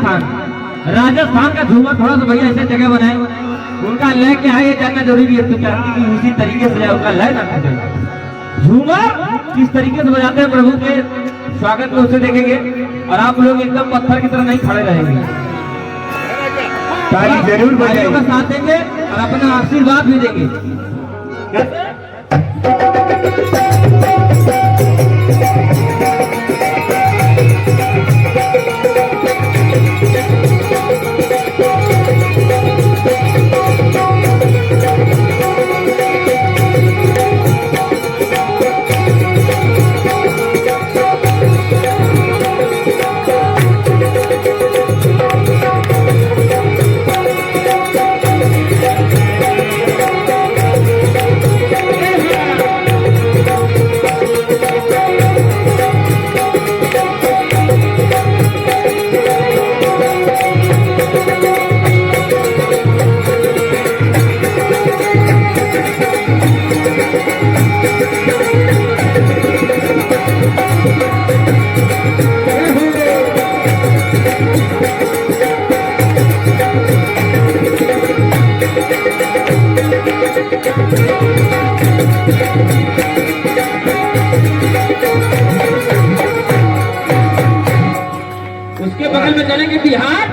राजस्थान। राजस्थान का झूमर थोड़ा सा भैया ऐसे जगह बनाए, उनका लय क्या है ये जानना जरूरी है। तो चाहती कि उसी तरीके से उनका लय ना टूटे। झूमर किस तरीके से बजाते हैं प्रभु के स्वागत में, उसे देखेंगे। और आप लोग एकदम पत्थर की तरह नहीं खड़े रहेंगे, ताली जरूर बजाइए, का साथ देंगे और अपना आशीर्वाद भी देंगे। उसके बगल में चलेंगे बिहार।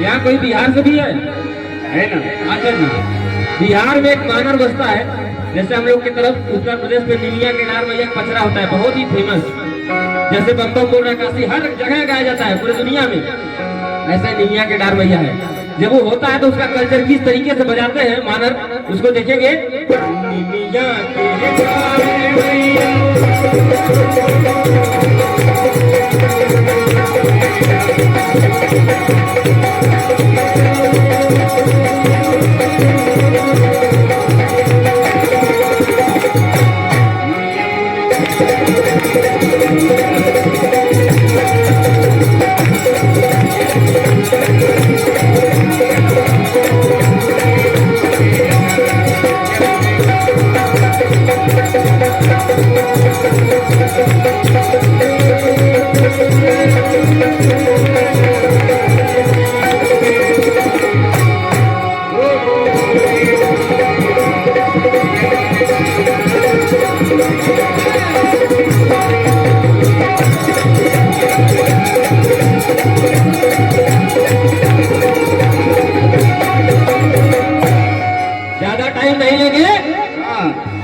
यहाँ कोई बिहार से भी है ना? अच्छा जी, बिहार में एक मानर बसता है। जैसे हम लोग की तरफ उत्तर प्रदेश में निमिया के नार में एक पचरा होता है, बहुत ही फेमस। जैसे बम बम बोल रहा काशी हर जगह गाया जाता है पूरी दुनिया में, ऐसे निमिया के डार भैया है। जब वो होता है तो उसका कल्चर किस तरीके से बजाते हैं मानर, उसको देखेंगे। निमिया के डार भैया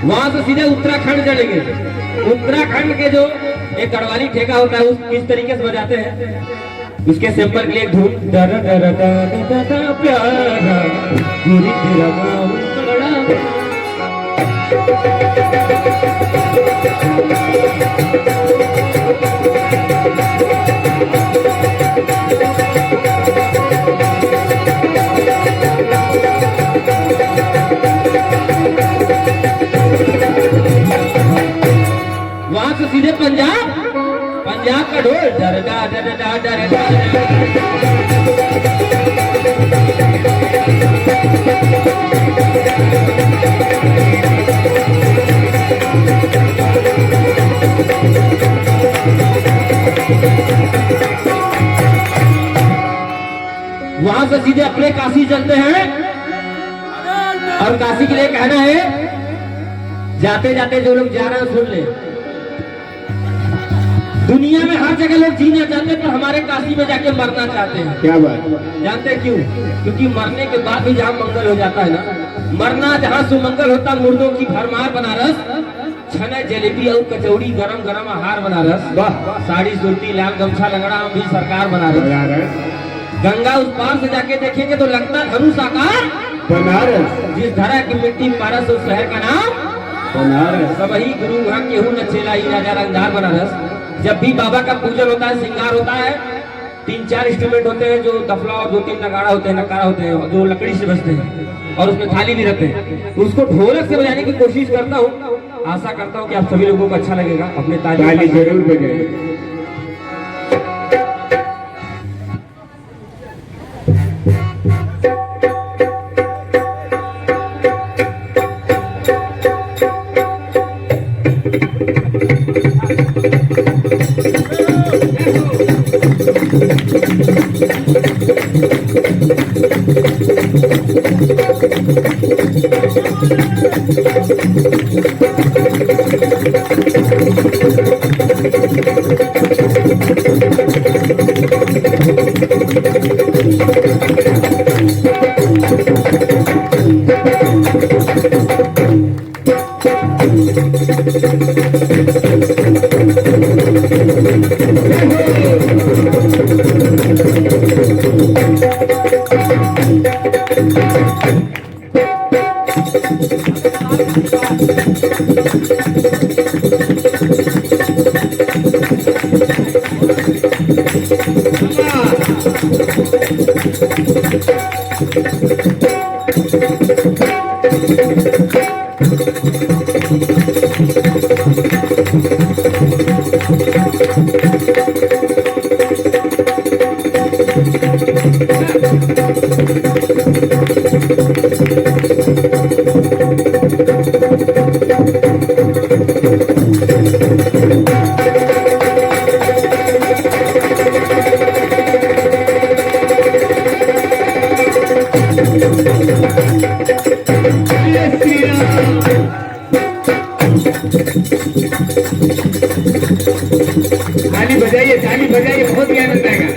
वहां से सीधे उत्तराखंड चलेंगे। उत्तराखंड के जो एक गढ़वाली ठेका होता है, उस किस तरीके से बजाते हैं उसके सैंपल के लिए एक धुन डर डर डर प्यारा गुरी तेरा वहां से सीधे पंजाब। पंजाब का ढोल डरगा डरगा डरगा। वहां से सीधे अपने काशी चलते हैं। और काशी के लिए कहना है, जाते जाते जो लोग जा रहे हैं सुन ले, दुनिया में हर जगह लोग जीना चाहते हैं, पर हमारे काशी में जाके मरना चाहते हैं। क्या बात? जानते क्यों? क्योंकि मरने के बाद भी जहाँ मंगल हो जाता है ना, मरना जहाँ सुमंगल होता, मुर्दों की भरमार बनारस, छने जलेबी और कचौड़ी, गरम गरम आहार बनारस, साड़ी सूती लाल गमछा लंगड़ा भी सरकार बनारस। गंगा उस पार से जाके देखेंगे तो लगता धनु साकार बनारस। जिस धरा की मिट्टी पारस उस शहर का नाम बनारस। सबही गुरु वहाँ केहू न चेला ही राजा रंगदार बनारस। जब भी बाबा का पूजन होता है, श्रृंगार होता है, 3-4 इंस्ट्रूमेंट होते हैं, जो तबला और 2-3 नगाड़ा होते हैं, नकारा होते हैं, जो लकड़ी से बजते हैं और उसमें थाली भी रखते हैं। तो उसको ढोलक से बजाने की कोशिश करता हूँ। आशा करता हूँ कि आप सभी लोगों को अच्छा लगेगा। अपने ताली जरूर बजाइए। Thank you. ताली बजाइए, बहुत ही आनंद आएगा।